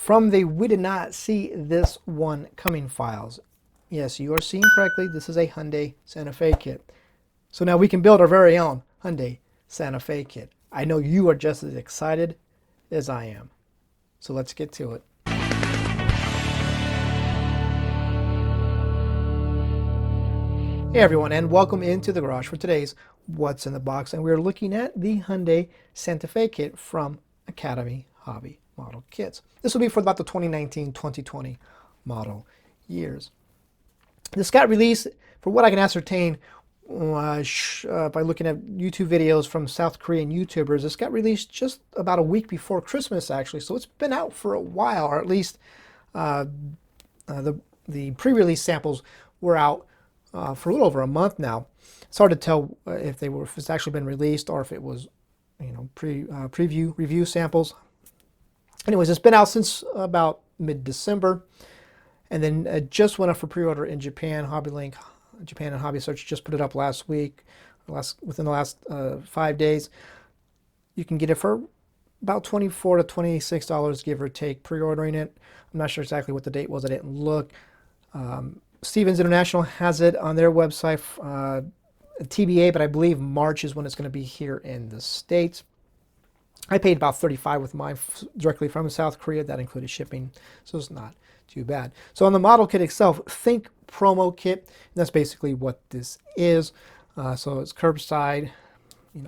from the "we did not see this one coming" files. Yes, you are seeing correctly. This is a Hyundai Santa Fe kit. So now we can build our very own Hyundai Santa Fe kit. I know you are just as excited as I am. So let's get to it. Hey everyone, and welcome into the garage for today's What's in the Box. And we're looking at the Hyundai Santa Fe kit from Academy Hobby Model Kits. This will be for about the 2019-2020 model years. This got released, for what I can ascertain by looking at YouTube videos from South Korean YouTubers, this got released just about a week before Christmas, actually. So it's been out for a while, or at least the pre-release samples were out for a little over a month now. It's hard to tell if it's actually been released or if it was, preview review samples. Anyways, it's been out since about mid-December, and then just went up for pre-order in Japan. HobbyLink, Japan and Hobby Search just put it up last week, within the last 5 days. You can get it for about $24 to $26, give or take, pre-ordering it. I'm not sure exactly what the date was. I didn't look. Stevens International has it on their website, TBA, but I believe March is when it's going to be here in the States. I paid about $35 with mine directly from South Korea. That included shipping, so it's not too bad. So on the model kit itself, think promo kit. That's basically what this is. So it's curbside,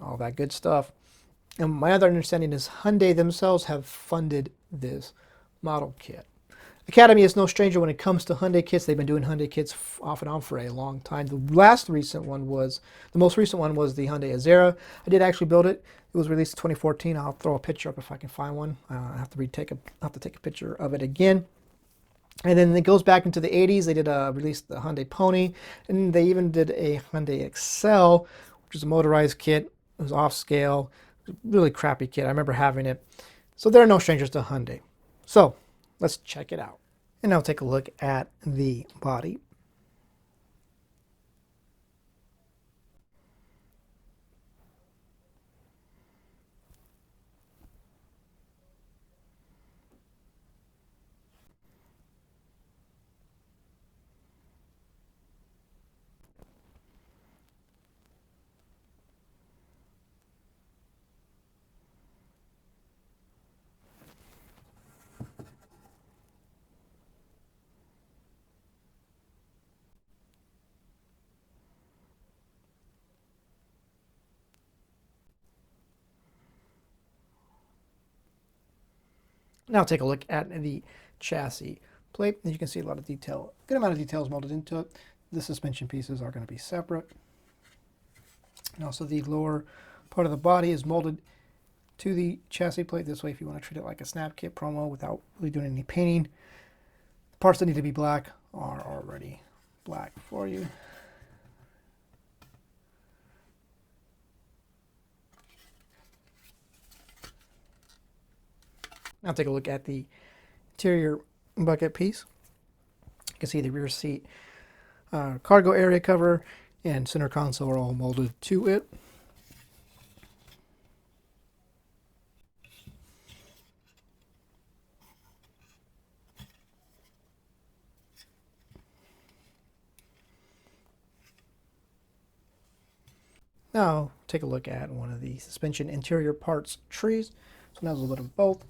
all that good stuff. And my other understanding is Hyundai themselves have funded this model kit. Academy is no stranger when it comes to Hyundai kits. They've been doing Hyundai kits off and on for a long time. The most recent one was the Hyundai Azera. I did actually build it. It was released in 2014. I'll throw a picture up if I can find one. I have to take a picture of it again. And then it goes back into the 80s. They did release the Hyundai Pony, and they even did a Hyundai Excel, which is a motorized kit. It was off scale. It was a really crappy kit. I remember having it. So they're no strangers to Hyundai. So let's check it out. And now take a look at the body. Now take a look at the chassis plate. As you can see, a lot of detail, good amount of details molded into it. The suspension pieces are going to be separate. And also the lower part of the body is molded to the chassis plate. This way, if you want to treat it like a snap kit promo without really doing any painting, the parts that need to be black are already black for you. Now take a look at the interior bucket piece. You can see the rear seat cargo area cover and center console are all molded to it. Now take a look at one of the suspension interior parts trees. So now there's a little bit of both.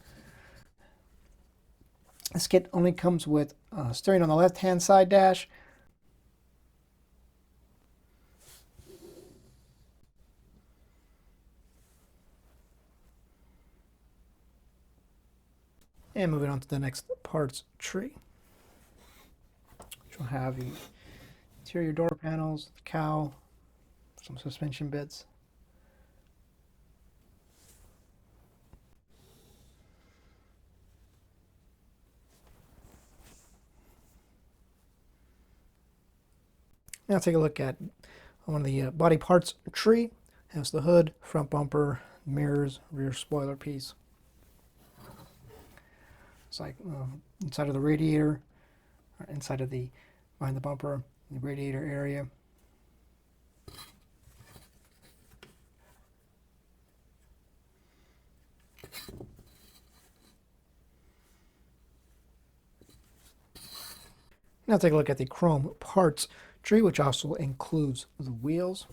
This kit only comes with steering on the left-hand side dash, and moving on to the next parts tree, which will have the interior door panels, the cowl, some suspension bits. Now take a look at one of the body parts tree. Has the hood, front bumper, mirrors, rear spoiler piece. It's like inside of the radiator, or inside of behind the bumper, the radiator area. Now take a look at the chrome parts tree, which also includes the wheels.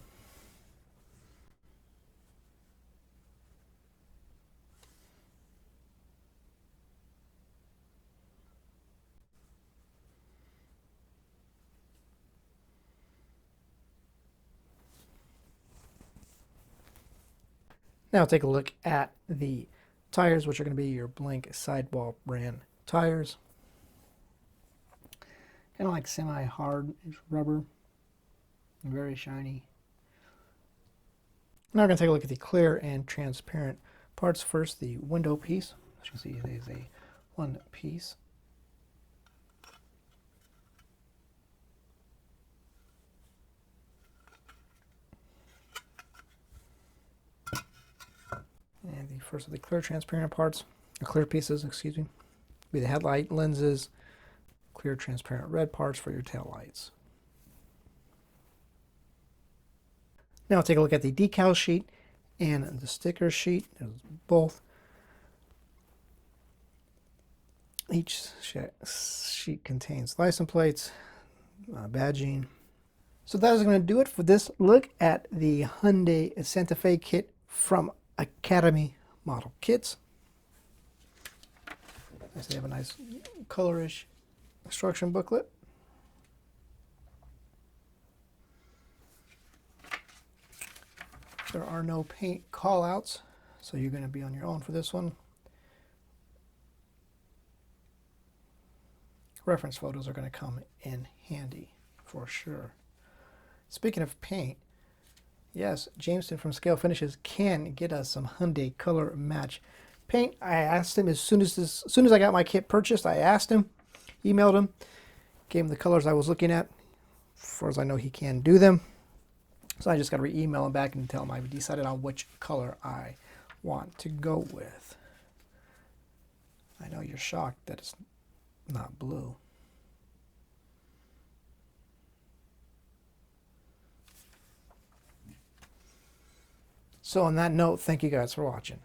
Now take a look at the tires, which are going to be your Blink Sidewall brand tires. Kind of like semi-hard rubber, very shiny. Now we're going to take a look at the clear and transparent parts. First, the window piece. As you can see, it is a one piece. And the first of the clear transparent parts, or clear pieces, excuse me, be the headlight lenses, clear transparent red parts for your tail lights. Now take a look at the decal sheet and the sticker sheet. There's both. Each sheet contains license plates, badging. So that is going to do it for this look at the Hyundai Santa Fe kit from Academy Model Kits. They have a nice colorish instruction booklet. There are no paint callouts, so you're going to be on your own for this one. Reference photos are going to come in handy for sure. Speaking of paint, yes, Jameson from Scalefinishes can get us some Hyundai color match paint. I asked him as soon as I got my kit purchased, I asked him, emailed him, gave him the colors I was looking at. As far as I know, he can do them. So I just got to re-email him back and tell him I've decided on which color I want to go with. I know you're shocked that it's not blue. So on that note, thank you guys for watching.